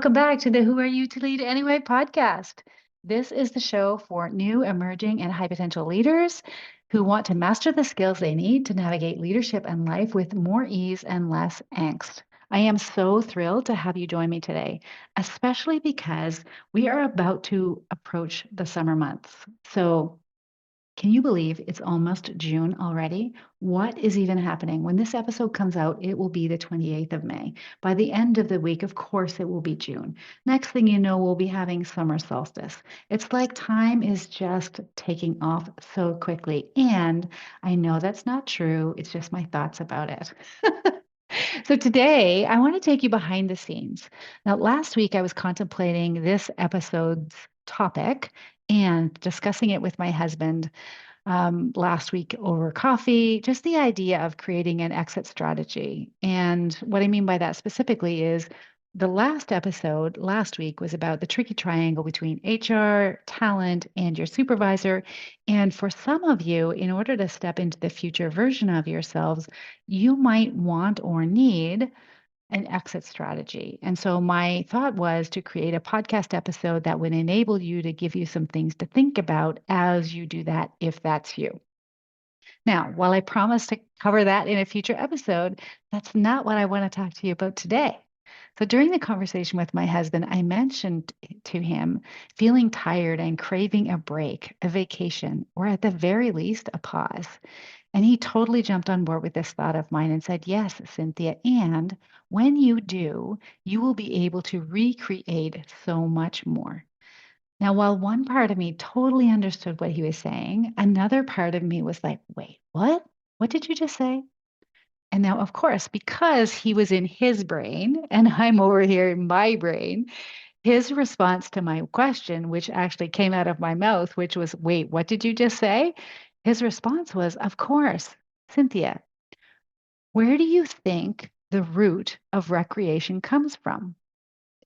Welcome back to the Who Are You to Lead Anyway podcast. This is the show for new, emerging, and high potential leaders who want to master the skills they need to navigate leadership and life with more ease and less angst. I am so thrilled to have you join me today, especially because we are about to approach the summer months. So, can you believe it's almost June already? What is even happening? When this episode comes out, it will be the 28th of May. By the end of the week, of course, it will be June. Next thing you know, we'll be having summer solstice. It's like time is just taking off so quickly. And I know that's not true. It's just my thoughts about it. So today, I want to take you behind the scenes. Now, last week, I was contemplating this episode's topic and discussing it with my husband last week over coffee, just the idea of creating an exit strategy. And what I mean by that specifically is the last episode last week was about the tricky triangle between HR, talent, and your supervisor. And for some of you, in order to step into the future version of yourselves, you might want or need an exit strategy. And so my thought was to create a podcast episode that would enable you to give you some things to think about as you do that, if that's you. Now, while I promise to cover that in a future episode, that's not what I want to talk to you about today. So during the conversation with my husband, I mentioned to him feeling tired and craving a break, a vacation, or at the very least, a pause. And he totally jumped on board with this thought of mine and said, "Yes, Cynthia. And when you do, you will be able to recreate so much more." Now, while one part of me totally understood what he was saying, another part of me was like, wait, what? What did you just say? And now, of course, because he was in his brain and I'm over here in my brain, his response to my question, which actually came out of my mouth, which was, wait, what did you just say? His response was, of course, Cynthia, where do you think the root of recreation comes from?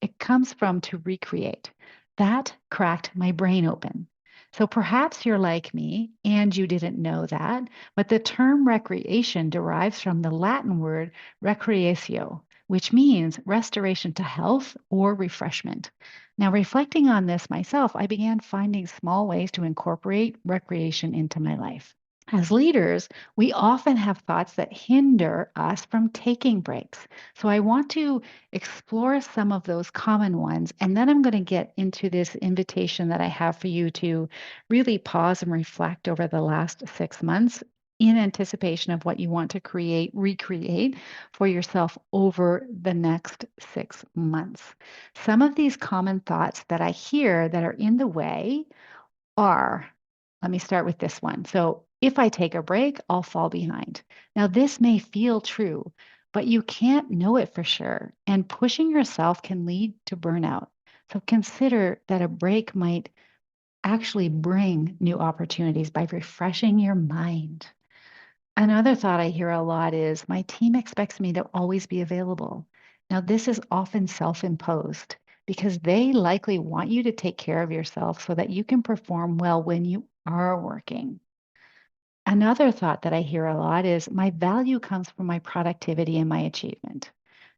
It comes from to recreate. That cracked my brain open. So perhaps you're like me and you didn't know that, but the term recreation derives from the Latin word recreatio, which means restoration to health or refreshment. Now, reflecting on this myself, I began finding small ways to incorporate recreation into my life. As leaders, we often have thoughts that hinder us from taking breaks. So I want to explore some of those common ones. And then I'm going to get into this invitation that I have for you to really pause and reflect over the last 6 months in anticipation of what you want to create, recreate for yourself over the next 6 months. Some of these common thoughts that I hear that are in the way are, let me start with this one. So, if I take a break, I'll fall behind. Now, this may feel true, but you can't know it for sure. And pushing yourself can lead to burnout. So, consider that a break might actually bring new opportunities by refreshing your mind. Another thought I hear a lot is my team expects me to always be available. Now, this is often self imposed because they likely want you to take care of yourself so that you can perform well when you are working. Another thought that I hear a lot is my value comes from my productivity and my achievement.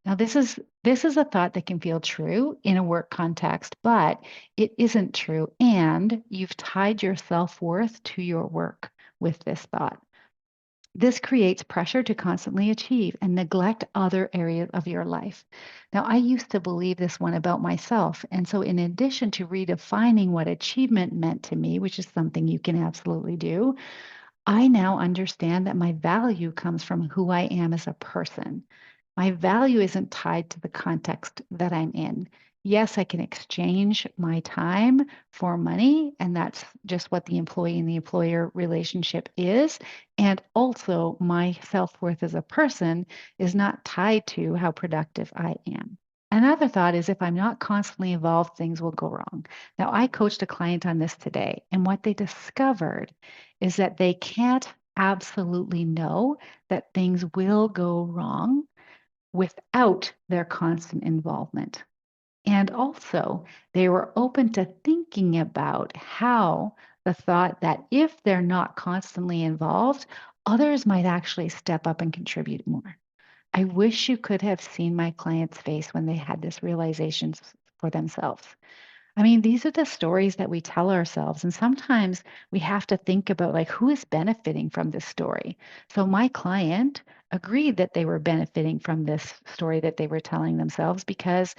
Now, this is a thought that can feel true in a work context, but it isn't true. And you've tied your self-worth to your work with this thought. This creates pressure to constantly achieve and neglect other areas of your life. Now, I used to believe this one about myself. And so, in addition to redefining what achievement meant to me, which is something you can absolutely do, I now understand that my value comes from who I am as a person. My value isn't tied to the context that I'm in. Yes, I can exchange my time for money, and that's just what the employee and the employer relationship is. And also, my self worth as a person is not tied to how productive I am. Another thought is if I'm not constantly involved, things will go wrong. Now, I coached a client on this today, and what they discovered is that they can't absolutely know that things will go wrong without their constant involvement. And also, they were open to thinking about how the thought that if they're not constantly involved, others might actually step up and contribute more. I wish you could have seen my client's face when they had this realization for themselves. I mean, these are the stories that we tell ourselves. And sometimes we have to think about like who is benefiting from this story. So my client agreed that they were benefiting from this story that they were telling themselves because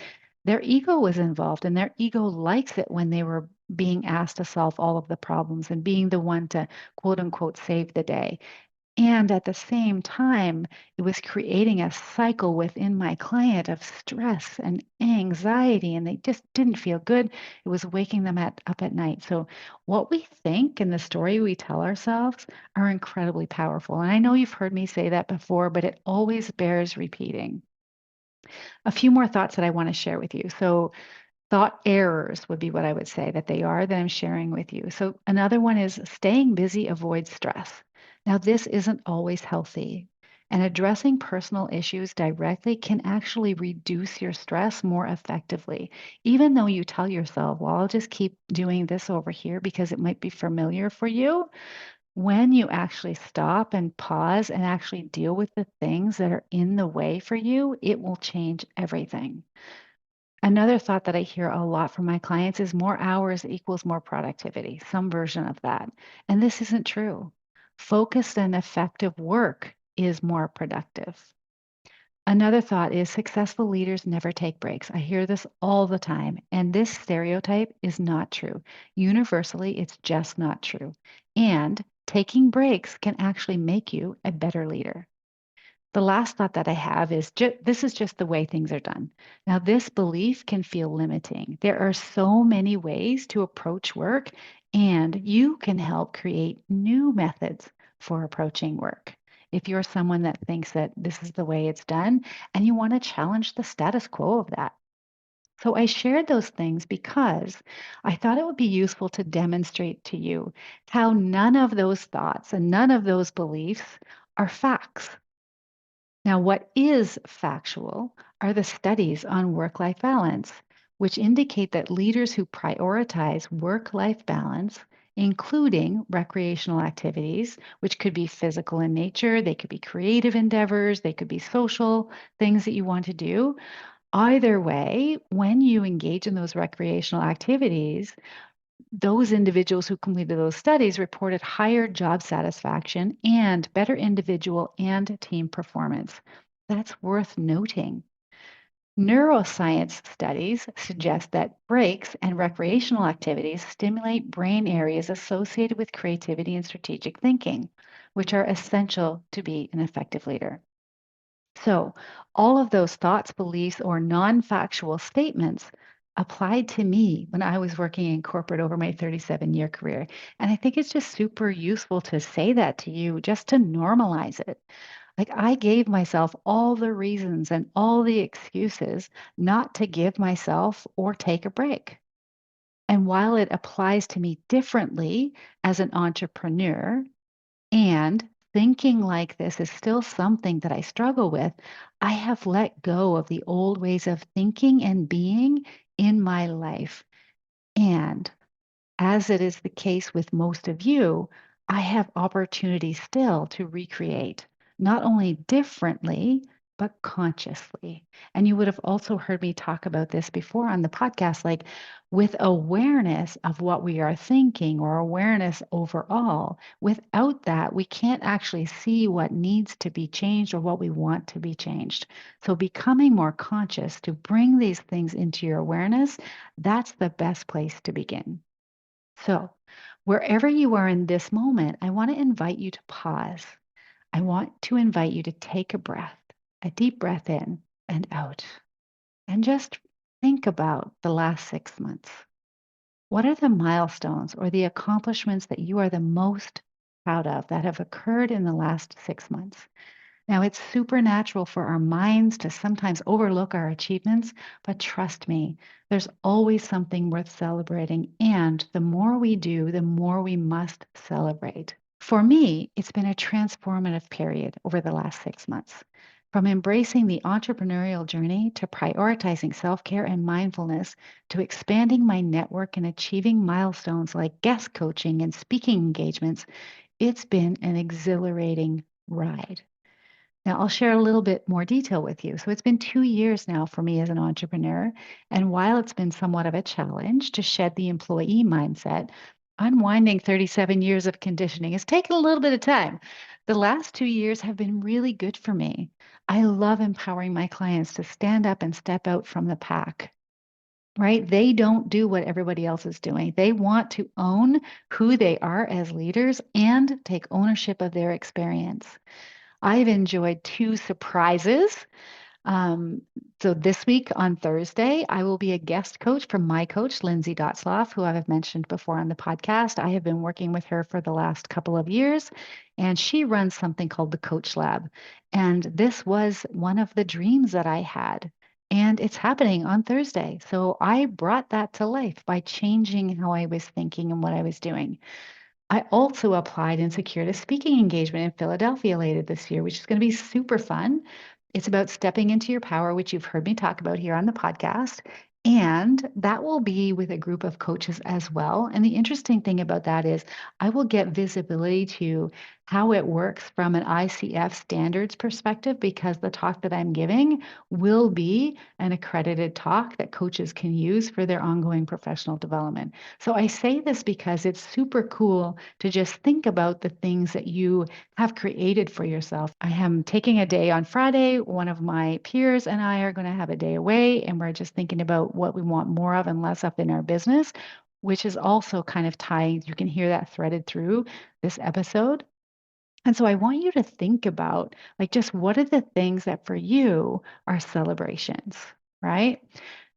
their ego was involved and their ego likes it when they were being asked to solve all of the problems and being the one to quote unquote save the day. And at the same time, it was creating a cycle within my client of stress and anxiety, and they just didn't feel good. It was waking them up at night. So, what we think and the story we tell ourselves are incredibly powerful. And I know you've heard me say that before, but it always bears repeating. A few more thoughts that I want to share with you. So, thought errors would be what I would say that they are that I'm sharing with you. So, another one is staying busy avoids stress. Now, this isn't always healthy. And addressing personal issues directly can actually reduce your stress more effectively. Even though you tell yourself, well, I'll just keep doing this over here because it might be familiar for you. When you actually stop and pause and actually deal with the things that are in the way for you, it will change everything. Another thought that I hear a lot from my clients is more hours equals more productivity, some version of that. And this isn't true. Focused and effective work is more productive. Another thought is successful leaders never take breaks. I hear this all the time, and this stereotype is not true. Universally, it's just not true. And taking breaks can actually make you a better leader. The last thought that I have is this is just the way things are done. Now, this belief can feel limiting. There are so many ways to approach work, and you can help create new methods for approaching work. If you're someone that thinks that this is the way it's done and you want to challenge the status quo of that. So I shared those things because I thought it would be useful to demonstrate to you how none of those thoughts and none of those beliefs are facts. Now, what is factual are the studies on work life balance, which indicate that leaders who prioritize work life balance, including recreational activities, which could be physical in nature, they could be creative endeavors, they could be social things that you want to do. Either way, when you engage in those recreational activities, those individuals who completed those studies reported higher job satisfaction and better individual and team performance. That's worth noting. Neuroscience studies suggest that breaks and recreational activities stimulate brain areas associated with creativity and strategic thinking, which are essential to be an effective leader. So, all of those thoughts, beliefs, or non factual statements applied to me when I was working in corporate over my 37-year career. And I think it's just super useful to say that to you just to normalize it. Like, I gave myself all the reasons and all the excuses not to give myself or take a break. And while it applies to me differently as an entrepreneur, and thinking like this is still something that I struggle with, I have let go of the old ways of thinking and being in my life. And as it is the case with most of you, I have opportunity still to recreate, not only differently, but consciously. And you would have also heard me talk about this before on the podcast, like with awareness of what we are thinking or awareness overall. Without that, we can't actually see what needs to be changed or what we want to be changed. So, becoming more conscious to bring these things into your awareness, that's the best place to begin. So, wherever you are in this moment, I want to invite you to pause. I want to invite you to take a breath, a deep breath in and out, and just think about the last 6 months. What are the milestones or the accomplishments that you are the most proud of that have occurred in the last 6 months? Now, it's supernatural for our minds to sometimes overlook our achievements, but trust me, there's always something worth celebrating. And the more we do, the more we must celebrate. For me, it's been a transformative period over the last 6 months. From embracing the entrepreneurial journey to prioritizing self care and mindfulness to expanding my network and achieving milestones like guest coaching and speaking engagements, it's been an exhilarating ride. Now, I'll share a little bit more detail with you. So, it's been 2 years now for me as an entrepreneur. And while it's been somewhat of a challenge to shed the employee mindset, unwinding 37 years of conditioning has taken a little bit of time. The last 2 years have been really good for me. I love empowering my clients to stand up and step out from the pack. Right? They don't do what everybody else is doing. They want to own who they are as leaders and take ownership of their experience. I've enjoyed two surprises. um, so this week on Thursday, I will be a guest coach from my coach, Lindsay Dotzloff, who I've mentioned before on the podcast. I have been working with her for the last couple of years, and she runs something called the Coach Lab. And this was one of the dreams that I had. And it's happening on Thursday. So I brought that to life by changing how I was thinking and what I was doing. I also applied and secured a speaking engagement in Philadelphia later this year, which is going to be super fun. It's about stepping into your power, which you've heard me talk about here on the podcast. And that will be with a group of coaches as well. And the interesting thing about that is I will get visibility to how it works from an ICF standards perspective, because the talk that I'm giving will be an accredited talk that coaches can use for their ongoing professional development. So I say this because it's super cool to just think about the things that you have created for yourself. I am taking a day on Friday. One of my peers and I are going to have a day away, and we're just thinking about what we want more of and less of in our business, which is also kind of tying, you can hear that threaded through this episode. And so I want you to think about like just what are the things that for you are celebrations, right?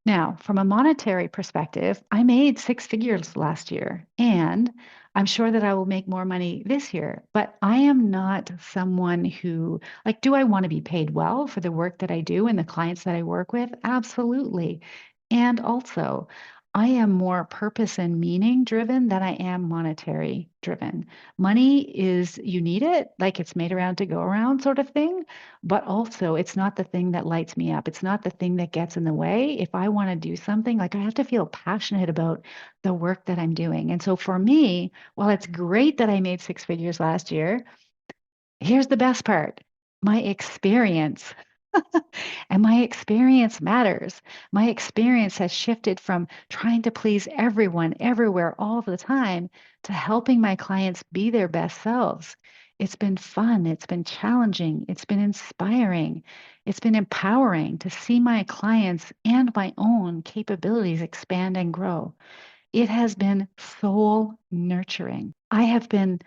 Now, from a monetary perspective, I made six figures last year, and I'm sure that I will make more money this year. But I am not someone who, like, do I want to be paid well for the work that I do and the clients that I work with? Absolutely. And also, I am more purpose and meaning driven than I am monetary driven. Money is, you need it, like it's made around to go around sort of thing, but also it's not the thing that lights me up. It's not the thing that gets in the way. If I want to do something, like I have to feel passionate about the work that I'm doing. And so for me, while it's great that I made six figures last year, here's the best part: my experience. And my experience matters. My experience has shifted from trying to please everyone, everywhere, all the time, to helping my clients be their best selves. It's been fun. It's been challenging. It's been inspiring. It's been empowering to see my clients and my own capabilities expand and grow. It has been soul nurturing. I have been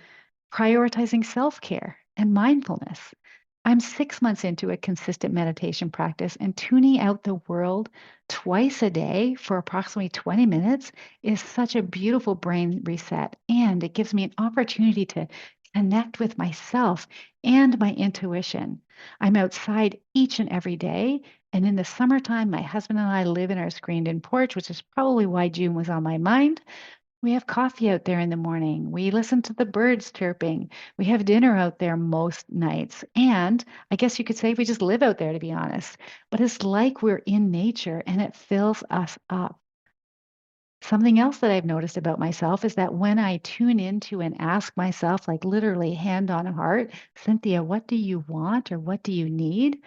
prioritizing self care and mindfulness. I'm 6 months into a consistent meditation practice, and tuning out the world twice a day for approximately 20 minutes is such a beautiful brain reset. And it gives me an opportunity to connect with myself and my intuition. I'm outside each and every day. And in the summertime, my husband and I live in our screened in porch, which is probably why June was on my mind. We have coffee out there in the morning. We listen to the birds chirping. We have dinner out there most nights. And I guess you could say we just live out there, to be honest. But it's like we're in nature and it fills us up. Something else that I've noticed about myself is that when I tune into and ask myself, like literally hand on heart, Cynthia, what do you want or what do you need?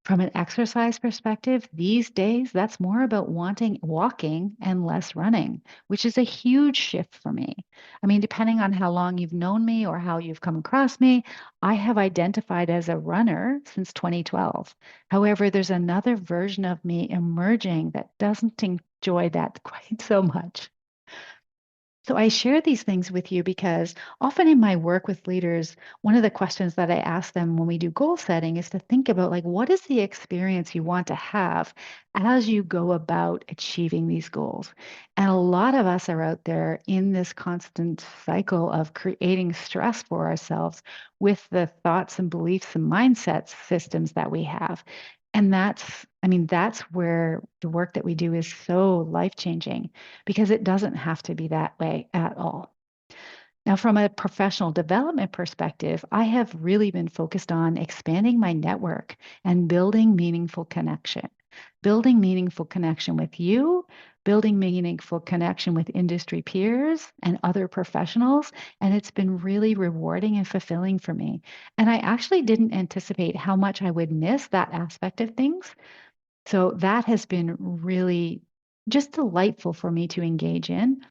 From an exercise perspective, these days, that's more about wanting walking and less running, which is a huge shift for me. I mean, depending on how long you've known me or how you've come across me, I have identified as a runner since 2012. However, there's another version of me emerging that doesn't enjoy that quite so much. So I share these things with you because often in my work with leaders, one of the questions that I ask them when we do goal setting is to think about like what is the experience you want to have as you go about achieving these goals. And a lot of us are out there in this constant cycle of creating stress for ourselves with the thoughts and beliefs and mindset systems that we have. And that's, I mean, that's where the work that we do is so life changing because it doesn't have to be that way at all. Now, from a professional development perspective, I have really been focused on expanding my network and building meaningful connection. building meaningful connection with you, building meaningful connection with industry peers and other professionals. And it's been really rewarding and fulfilling for me. And I actually didn't anticipate how much I would miss that aspect of things. So that has been really just delightful for me to engage in.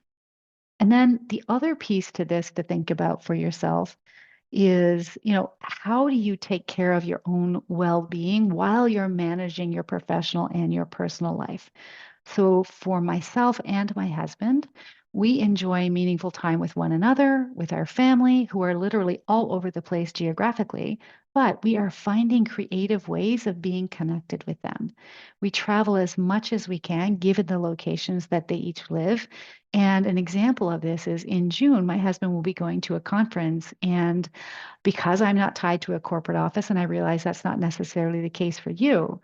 And then the other piece to this to think about for yourself is, how do you take care of your own well-being while you're managing your professional and your personal life? So, for myself and my husband, we enjoy meaningful time with one another, with our family, who are literally all over the place geographically, but we are finding creative ways of being connected with them. We travel as much as we can, given the locations that they each live. And an example of this is in June, my husband will be going to a conference. And because I'm not tied to a corporate office, and I realize that's not necessarily the case for you,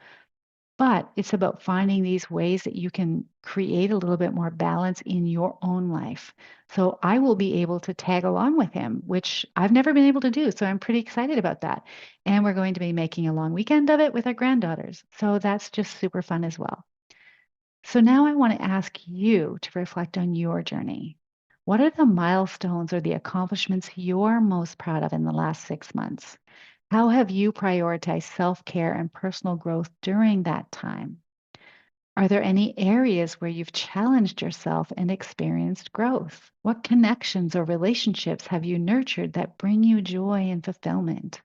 but it's about finding these ways that you can create a little bit more balance in your own life. So I will be able to tag along with him, which I've never been able to do. So I'm pretty excited about that. And we're going to be making a long weekend of it with our granddaughters. So that's just super fun as well. So now I want to ask you to reflect on your journey. What are the milestones or the accomplishments you're most proud of in the last 6 months? How have you prioritized self care and personal growth during that time? Are there any areas where you've challenged yourself and experienced growth? What connections or relationships have you nurtured that bring you joy and fulfillment?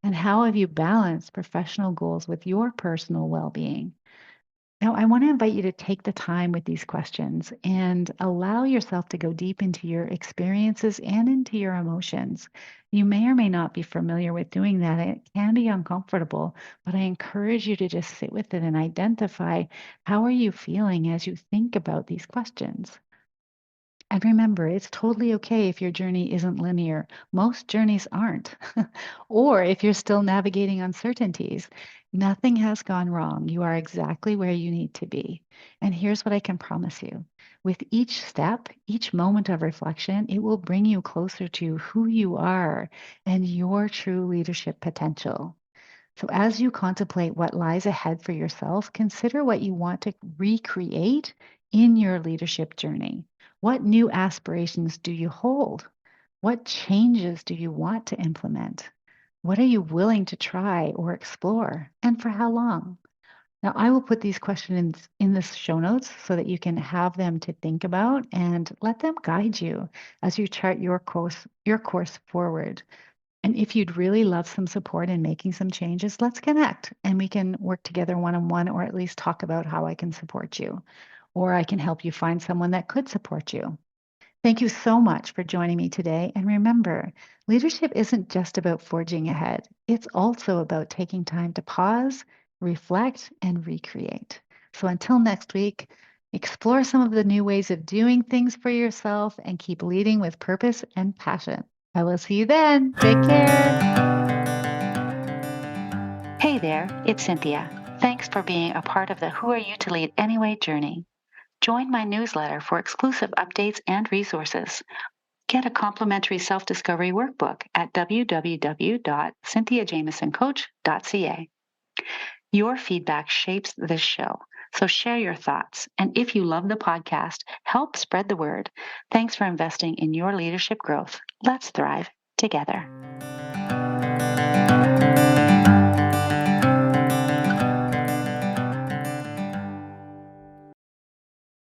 And how have you balanced professional goals with your personal well being? Now, I want to invite you to take the time with these questions and allow yourself to go deep into your experiences and into your emotions. You may or may not be familiar with doing that. It can be uncomfortable, but I encourage you to just sit with it and identify how are you feeling as you think about these questions. And remember, it's totally okay if your journey isn't linear. Most journeys aren't. Or if you're still navigating uncertainties, nothing has gone wrong. You are exactly where you need to be. And here's what I can promise you: with each step, each moment of reflection, it will bring you closer to who you are and your true leadership potential. So, as you contemplate what lies ahead for yourself, consider what you want to recreate in your leadership journey. What new aspirations do you hold? What changes do you want to implement? What are you willing to try or explore? And for how long? Now, I will put these questions in the show notes so that you can have them to think about and let them guide you as you chart your course forward. And if you'd really love some support in making some changes, let's connect and we can work together one on one, or at least talk about how I can support you, or I can help you find someone that could support you. Thank you so much for joining me today. And remember, leadership isn't just about forging ahead, it's also about taking time to pause, reflect, and recreate. So until next week, explore some of the new ways of doing things for yourself and keep leading with purpose and passion. I will see you then. Take care. Hey there, it's Cynthia. Thanks for being a part of the Who Are You to Lead Anyway journey. Join my newsletter for exclusive updates and resources. Get a complimentary self-discovery workbook at www.cynthiajamesoncoach.ca. Your feedback shapes this show, so share your thoughts. And if you love the podcast, help spread the word. Thanks for investing in your leadership growth. Let's thrive together.